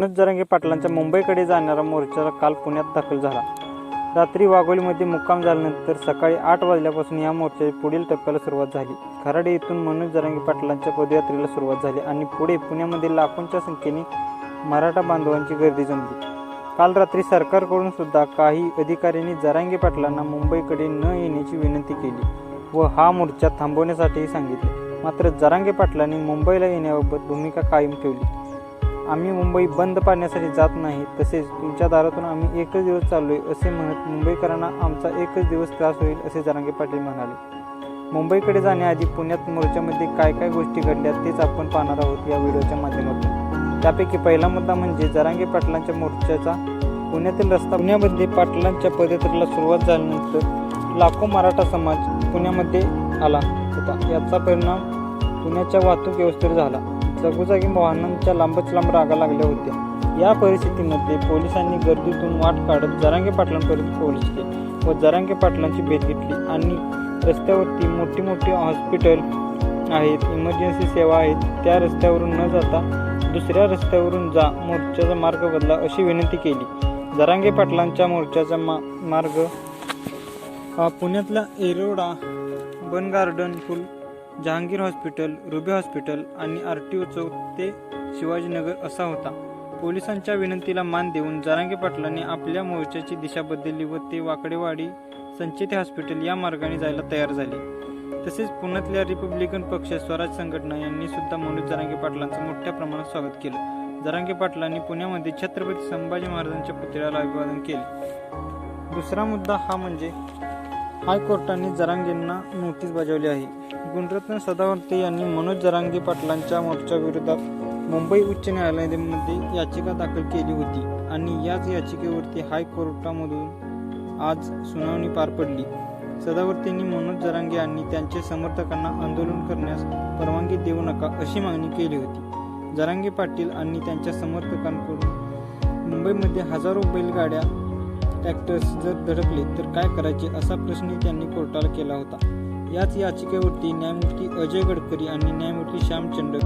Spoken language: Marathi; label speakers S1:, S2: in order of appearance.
S1: मनोज जरांगे पाटलांच्या मुंबईकडे जाणारा मोर्चा काल पुण्यात दाखल झाला. रात्री वाघोलीमध्ये मुक्काम झाल्यानंतर सकाळी 8 वाजल्यापासून या मोर्चाच्या पुढील टप्प्याला सुरुवात झाली. खराड येथून मनोज जरांगे पाटलांच्या पदयात्रेला सुरुवात झाली आणि पुढे पुण्यामध्ये लाखोंच्या संख्येने मराठा बांधवांची गर्दी जमली. काल रात्री सरकारकडून सुद्धा काही अधिकाऱ्यांनी जरांगे पाटलांना मुंबईकडे न येण्याची विनंती केली व हा मोर्चा थांबवण्यासाठीही सांगितले. मात्र जरांगे पाटलांनी मुंबईला येण्याबाबत भूमिका कायम ठेवली. आम्ही मुंबई बंद पाडण्यासाठी जात नाही, तसेच तुमच्या दारातून आम्ही एकच दिवस चाललोय असे म्हणत मुंबईकरांना आमचा एकच दिवस त्रास होईल असे जरांगे पाटील म्हणाले. मुंबईकडे जाण्याआधी पुण्यात मोर्चामध्ये काय काय गोष्टी घडल्या तेच आपण पाहणार आहोत या व्हिडिओच्या माध्यमातून. त्यापैकी पहिला मुद्दा म्हणजे जरांगे पाटलांच्या मोर्चाचा पुण्यातील रस्ता. पुण्यामध्ये पाटलांच्या पदयात्रेला सुरुवात झाल्यानंतर लाखो मराठा समाज पुण्यामध्ये आला होता. याचा परिणाम पुण्याच्या वाहतूक व्यवस्थेवर झाला. जागोजागी वाहनांच्या लांबच लांब रांगा लागल्या होत्या. या परिस्थितीमध्ये पोलिसांनी गर्दीतून वाट काढत जरांगे पाटलांपर्यंत पोहोचले व जरांगे पाटलांची भेट घेतली आणि रस्त्यावरती मोठी मोठी हॉस्पिटल आहेत, इमर्जन्सी सेवा आहेत, त्या रस्त्यावरून न जाता दुसऱ्या रस्त्यावरून जा, मोर्चाचा मार्ग बदला अशी विनंती केली. जरांगे पाटलांच्या मोर्चाचा मार्ग पुण्यातल्या येरवडा, बन गार्डन, फुल, जहांगीर हॉस्पिटल, रुबी हॉस्पिटल आणि RTO चौक ते शिवाजीनगर असा होता. पोलिसांच्या विनंतीला मान देऊन जरांगे पाटलांनी आपल्या मोर्चाची दिशा बदलली व ते वाकडेवाडी, संचेती हॉस्पिटल या मार्गाने जायला तयार झाले. तसेच पुण्यातल्या रिपब्लिकन पक्ष, स्वराज संघटना यांनी सुद्धा मनोज जरांगे पाटलांचं मोठ्या प्रमाणात स्वागत केलं. जरांगे पाटलांनी पुण्यामध्ये छत्रपती संभाजी महाराजांच्या पुतळ्याला अभिवादन केले. दुसरा मुद्दा हा म्हणजे हायकोर्टाने जरांगेंना नोटीस बजावली आहे. गुणरत्न सदावर्ते यांनी मनोज जरांगे पाटलांच्या मोर्चाविरोधात मुंबई उच्च न्यायालयामध्ये याचिका दाखल केली होती आणि याच याचिकेवरती हायकोर्टामधून आज सुनावणी पार पडली. सदावर्तेंनी मनोज जरांगे आणि त्यांच्या समर्थकांना आंदोलन करण्यास परवानगी देऊ नका अशी मागणी केली होती. जरांगे पाटील आणि त्यांच्या समर्थकांकडून मुंबईमध्ये हजारो बैलगाड्या, ट्रॅक्टर्स जर धडकले तर काय करायचे असा प्रश्न त्यांनी कोर्टाला केला होता. याच याचिकेवरती न्यायमूर्ती अजय गडकरी आणि न्यायमूर्ती श्यामचंद्र